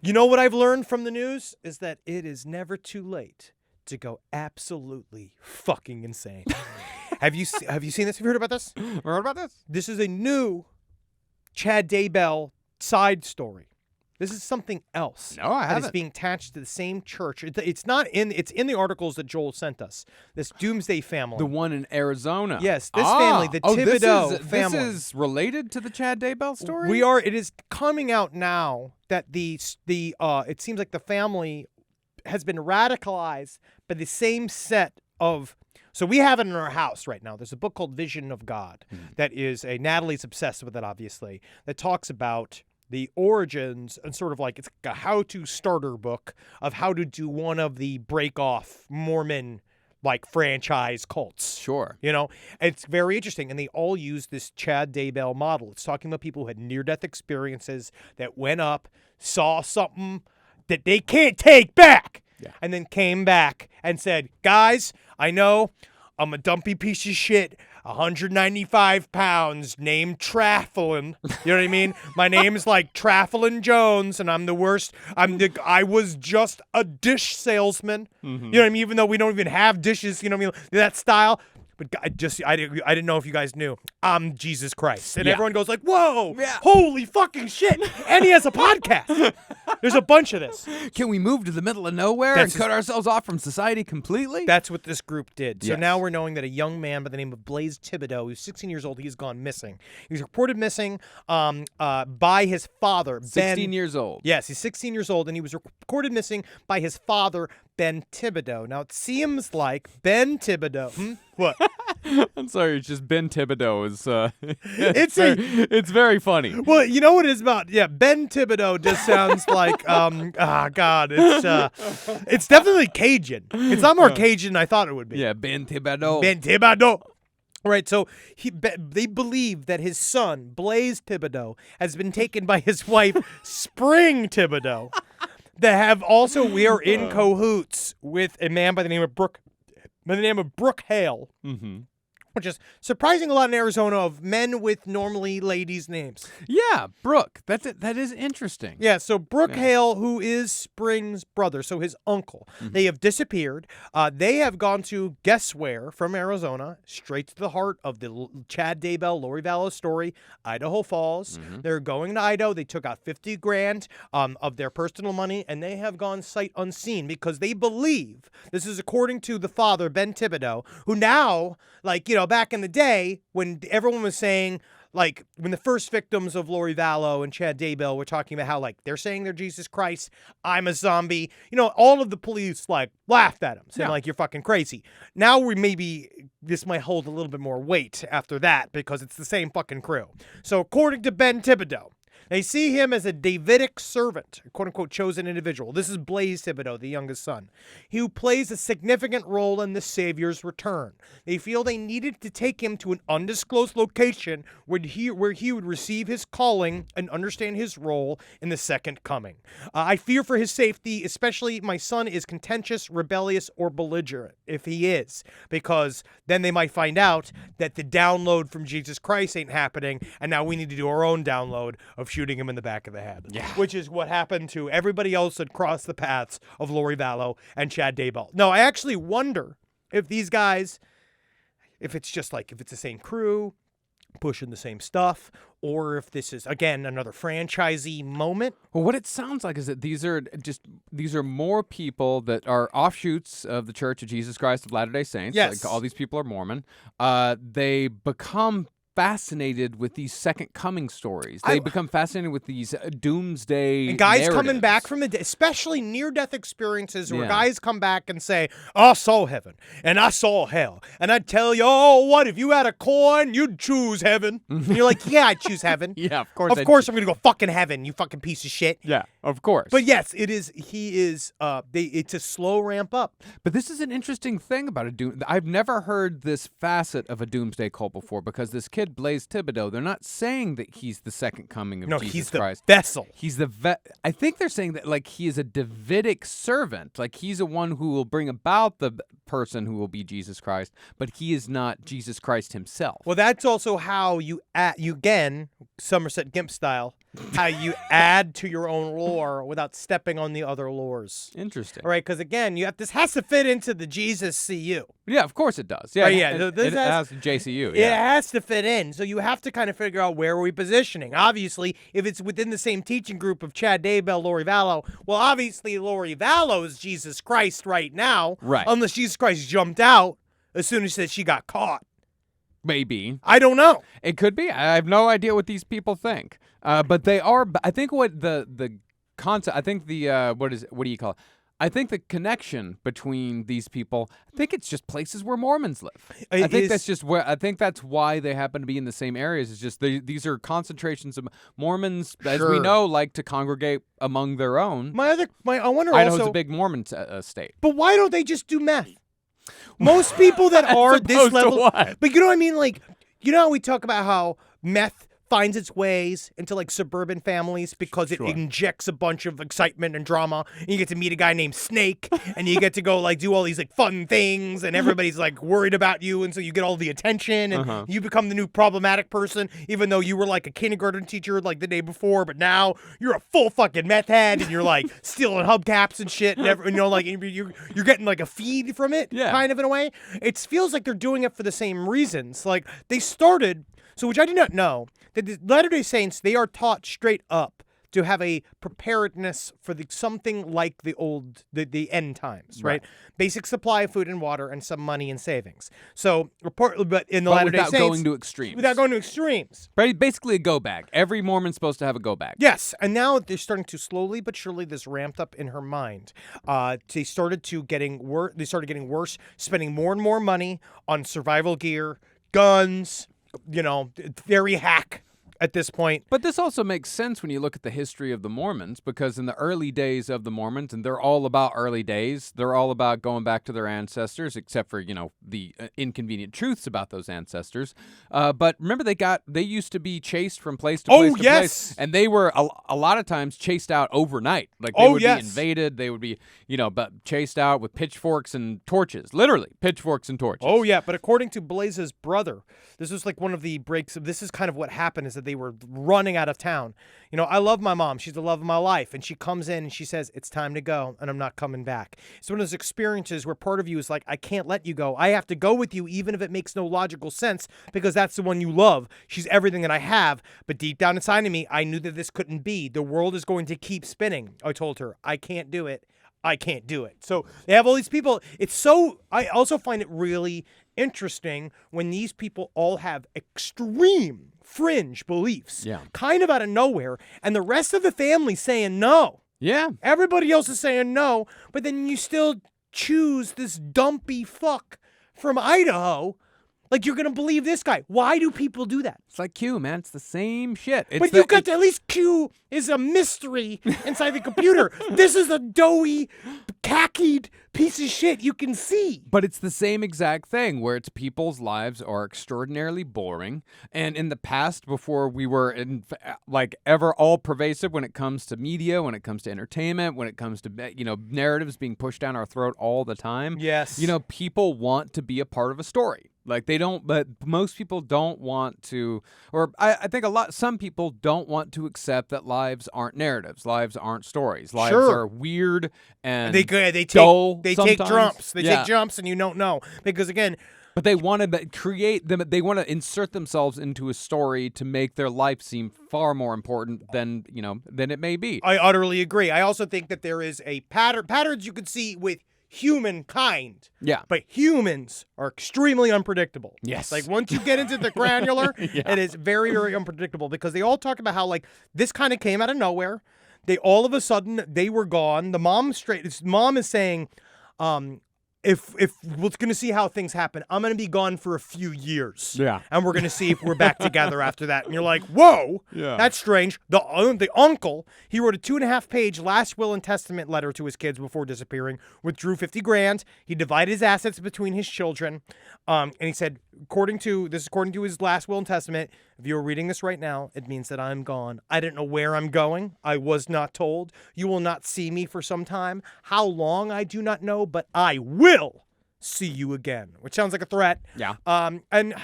You know what I've learned from the news is that it is never too late to go absolutely fucking insane. Have you seen this? Have you heard about this? Heard about this? This is a new Chad Daybell side story. This is something else. No, I haven't. It's being attached to the same church. It's in the articles that Joel sent us. This Doomsday family. The one in Arizona. Yes, this family, the Thibodeau family. This is related to the Chad Daybell story? It is coming out now that it seems like the family has been radicalized by the same set of. So we have it in our house right now. There's a book called Vision of God that is Natalie's obsessed with it, obviously, that talks about the origins and sort of like it's a how-to starter book of how to do one of the break-off Mormon like franchise cults. Sure. You know, it's very interesting. And they all use this Chad Daybell model. It's talking about people who had near-death experiences that went up, saw something that they can't take back, and then came back and said, guys, I know I'm a dumpy piece of shit, 195 pounds, named Trafalin. You know what I mean? My name is like Trafalin Jones, and I'm the worst. I was just a dish salesman. Mm-hmm. You know what I mean? Even though we don't even have dishes, you know what I mean? That style. But I didn't know if you guys knew. I'm Jesus Christ. And everyone goes like, whoa, holy fucking shit. And he has a podcast. There's a bunch of this. Can we move to the middle of nowhere and cut ourselves off from society completely? That's what this group did. So now we're knowing that a young man by the name of Blaze Thibodeau, who's 16 years old, he's gone missing. He was reported missing by his father, Ben. 16 years old. Yes, he's 16 years old, and he was recorded missing by his father, Ben Thibodeau. Now, it seems like Ben Thibodeau... What? I'm sorry, it's just Ben Thibodeau is it's very funny. Well, you know what it is about? Yeah, Ben Thibodeau just sounds like God, it's definitely Cajun. It's not more Cajun than I thought it would be. Yeah, Ben Thibodeau. Ben Thibodeau. All right, so they believe that his son, Blaze Thibodeau, has been taken by his wife, Spring Thibodeau. We are in cahoots with a man by the name of Brooke Hale, which is surprising a lot in Arizona of men with normally ladies' names. Yeah, Brooke. That is interesting. Yeah, so Brooke Hale, who is Spring's brother, so his uncle, they have disappeared. They have gone to guess where from Arizona, straight to the heart of the Chad Daybell, Lori Vallow story, Idaho Falls. They're going to Idaho. They took out $50,000 of their personal money, and they have gone sight unseen because they believe, this is according to the father, Ben Thibodeau, who now, back in the day when everyone was saying, like, when the first victims of Lori Vallow and Chad Daybell were talking about how, they're saying they're Jesus Christ, I'm a zombie, all of the police, laughed at him, saying, you're fucking crazy. Now this might hold a little bit more weight after that because it's the same fucking crew. So according to Ben Thibodeau, they see him as a Davidic servant, a quote-unquote chosen individual. This is Blaze Thibodeau, the youngest son, who plays a significant role in the Savior's return. They feel they needed to take him to an undisclosed location where he would receive his calling and understand his role in the second coming. I fear for his safety, especially my son is contentious, rebellious, or belligerent, if he is, because then they might find out that the download from Jesus Christ ain't happening, and now we need to do our own download of shooting him in the back of the head. Yeah. Which is what happened to everybody else that crossed the paths of Lori Vallow and Chad Daybell. No, I actually wonder if these guys, if it's just if it's the same crew, pushing the same stuff, or if this is, again, another franchisee moment. Well, what it sounds like is that these are more people that are offshoots of the Church of Jesus Christ of Latter-day Saints. Yes. All these people are Mormon. They become fascinated with these second coming stories. They become fascinated with these doomsday and guys narratives. Coming back from especially near-death experiences where guys come back and say, I saw heaven and I saw hell. And I'd tell you, what, if you had a coin, you'd choose heaven. And you're like, yeah, I'd choose heaven. Yeah, of course. Of course I'm going to go fucking heaven, you fucking piece of shit. Yeah, of course. But yes, it's a slow ramp up. But this is an interesting thing about I've never heard this facet of a doomsday cult before because this kid Blaze Thibodeau, they're not saying that he's the second coming of Jesus Christ. No, he's the vessel. He's the I think they're saying that he is a Davidic servant. He's the one who will bring about the person who will be Jesus Christ, but he is not Jesus Christ himself. Well, that's also how you again, Somerset Gimp style, how you add to your own lore without stepping on the other lores. Interesting. All right, because again, this has to fit into the Jesus CU. Yeah, of course it does. Yeah, right, yeah. It has JCU. It Yeah. has to fit in, so you have to kind of figure out where are we positioning. Obviously, if it's within the same teaching group of Chad Daybell, Lori Vallow, well, obviously Lori Vallow is Jesus Christ right now, Right. Unless Jesus Christ jumped out as soon as she got caught. Maybe. I don't know. It could be. I have no idea what these people think. But they are. I think what the concept. I think the what do you call it? I think the connection between these people. I think it's just places where Mormons live. I think that's just where. I think that's why they happen to be in the same areas. It's just these are concentrations of Mormons, as we know, like to congregate among their own. I wonder Idaho's also a big Mormon state. But why don't they just do meth? Most people that are this level, but you know what I mean? Like, you know how we talk about how meth finds its ways into like suburban families because it injects a bunch of excitement and drama. And you get to meet a guy named Snake, and you get to go like do all these like fun things, and everybody's like worried about you, and so you get all the attention, and you become the new problematic person, even though you were like a kindergarten teacher like the day before, but now you're a full fucking meth head, and you're like stealing hubcaps and shit, and you know, like you're getting like a feed from it, kind of in a way. It feels like they're doing it for the same reasons. Like they started. So, which I did not know, that the Latter-day Saints, they are taught straight up to have a preparedness for something like the end times, right? Basic supply of food and water and some money and savings. So, but in the Latter-day Saints, without going to extremes. Without going to extremes. Basically a go bag. Every Mormon's supposed to have a go bag. Yes, and now they're starting to slowly but surely, this ramped up in her mind. They started getting worse, spending more and more money on survival gear, guns. You know, very hack at this point. But this also makes sense when you look at the history of the Mormons, because in the early days of the Mormons, and they're all about early days, they're all about going back to their ancestors, except for, you know, the inconvenient truths about those ancestors. But remember, they used to be chased from place to place to place, and they were a lot of times chased out overnight. Like they would be invaded, they would be, you know, but chased out with pitchforks and torches, literally pitchforks and torches. Oh yeah, but according to Blaze's brother, this was like one of the breaks. This is kind of what happened, is that they were running out of town. You know, I love my mom. She's the love of my life. And she comes in and she says, it's time to go, and I'm not coming back. It's one of those experiences where part of you is like, I can't let you go. I have to go with you, even if it makes no logical sense, because that's the one you love. She's everything that I have. But deep down inside of me, I knew that this couldn't be. The world is going to keep spinning. I told her, I can't do it. I can't do it. So they have all these people. I also find it really interesting when these people all have extreme fringe beliefs, kind of out of nowhere, and the rest of the family saying no. Yeah. Everybody else is saying no, but then you still choose this dumpy fuck from Idaho. Like, you're going to believe this guy. Why do people do that? It's like Q, man. It's the same shit. But you got to, at least Q is a mystery inside the computer. This is a doughy, khakied piece of shit you can see. But it's the same exact thing, where it's people's lives are extraordinarily boring. And in the past, before we were ever all pervasive when it comes to media, when it comes to entertainment, when it comes to, you know, narratives being pushed down our throat all the time. Yes. You know, people want to be a part of a story. Like but most people don't want to, or I think some people don't want to accept that lives aren't narratives, lives aren't stories, lives are weird and dull. They take jumps. They take jumps, and you don't know, because again. But they want to create them. They want to insert themselves into a story to make their life seem far more important than it may be. I utterly agree. I also think that there is a patterns you could see with humankind. Yeah. But humans are extremely unpredictable. Yes. Like, once you get into the granular, it is very, very unpredictable, because they all talk about how, like, this kind of came out of nowhere. They all of a sudden, they were gone. The mom is saying, if we're going to see how things happen, I'm going to be gone for a few years. Yeah. And we're going to see if we're back together after that. And you're like, whoa, that's strange. The uncle, he wrote a 2.5-page last will and testament letter to his kids before disappearing, withdrew $50,000. He divided his assets between his children. And he said, according to his last will and testament, if you're reading this right now, it means that I'm gone. I didn't know where I'm going. I was not told. You will not see me for some time. How long, I do not know, but I will see you again, which sounds like a threat. Yeah. And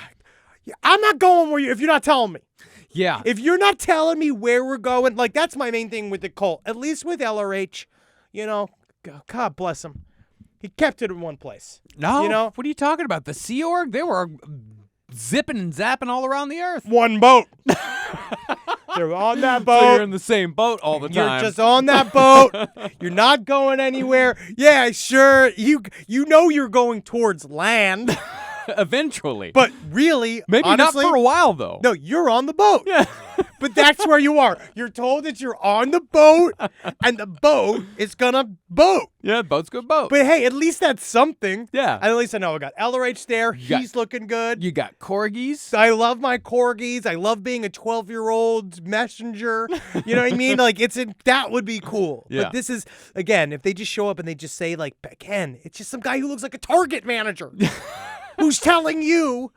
I'm not going where you if you're not telling me. Yeah. If you're not telling me where we're going, like that's my main thing with the cult. At least with LRH, you know, God bless him. He kept it in one place. No. You know? What are you talking about? The Sea Org? They were zipping and zapping all around the earth. One boat. They're on that boat. So you're in the same boat all the time. You're just on that boat. You're not going anywhere. Yeah, sure. You know you're going towards land. Eventually. But really, maybe honestly, not for a while, though. No, you're on the boat. Yeah. But that's where you are. You're told that you're on the boat, and the boat is gonna boat. Yeah, boat's good boat. But hey, at least that's something. Yeah. At least I know I got LRH there. He's looking good. You got corgis. I love my corgis. I love being a 12-year-old messenger. You know what I mean? Like that would be cool. Yeah. But this is again, if they just show up and they just say like, again, it's just some guy who looks like a Target manager. Who's telling you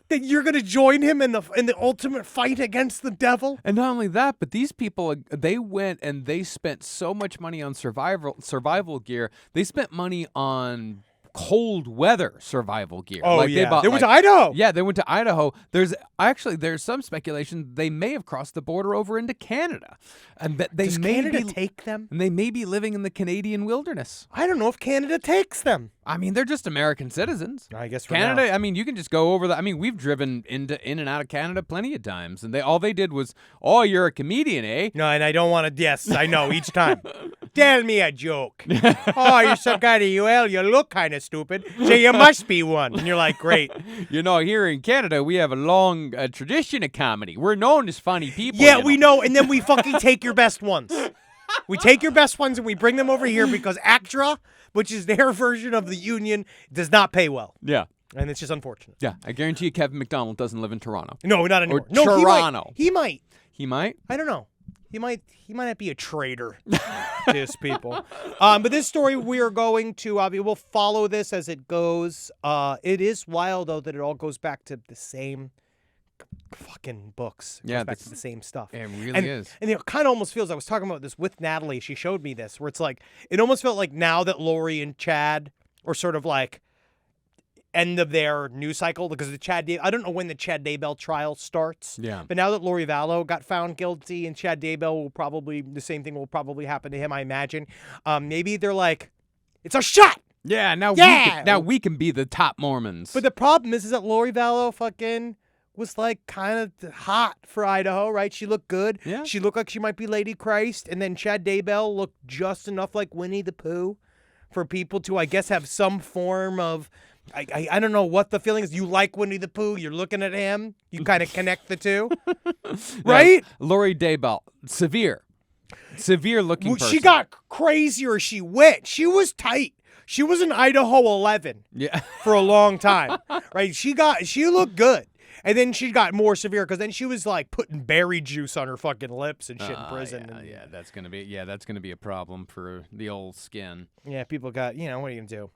that you're going to join him in the ultimate fight against the devil? And not only that, but these people, they went and they spent so much money on survival gear. They spent money on cold weather survival gear. Oh, like yeah. They went to Idaho. Yeah, they went to Idaho. There's some speculation they may have crossed the border over into Canada. And that they Does may Canada take them? And they may be living in the Canadian wilderness. I don't know if Canada takes them. I mean, they're just American citizens. I guess for Canada, now. I mean, you can just go over the. I mean, we've driven in and out of Canada plenty of times, and all they did was, "Oh, you're a comedian, eh?" No, and I don't want to. Yes, I know. Each time, tell me a joke. Oh, you're some kind of well, you look kind of stupid, so you must be one. And you're like, great. You know, here in Canada, we have a long tradition of comedy. We're known as funny people. Yeah, we know, and then we fucking take your best ones. We take your best ones and we bring them over here because ACTRA, which is their version of the union, does not pay well. Yeah. And it's just unfortunate. Yeah, I guarantee you Kevin McDonald doesn't live in Toronto. No, not anymore. Or No, Toronto. He might. He might? I don't know. He might not be a traitor to his people. But this story we are going to, we'll follow this as it goes. It is wild, though, that it all goes back to the same fucking books. It goes back to the same stuff. It really is. And it kind of almost feels, I was talking about this with Natalie. She showed me this, where it's like, it almost felt like now that Lori and Chad are sort of like end of their news cycle, because I don't know when the Chad Daybell trial starts. Yeah. But now that Lori Vallow got found guilty and Chad Daybell the same thing will probably happen to him, I imagine. Maybe they're like, it's a shot. Yeah, now we can be the top Mormons. But the problem is that Lori Vallow fucking was like kind of hot for Idaho, right? She looked good. Yeah. She looked like she might be Lady Christ. And then Chad Daybell looked just enough like Winnie the Pooh for people to, I guess, have some form of, I don't know what the feeling is. You like Winnie the Pooh. You're looking at him. You kind of connect the two. Right? Lori Daybell, severe looking person. She got crazier as she went. She was tight. She was an Idaho 11 for a long time, right? She looked good. And then she got more severe because then she was like putting berry juice on her fucking lips and shit in prison. That's gonna be a problem for the old skin. Yeah, people got, what are you gonna do?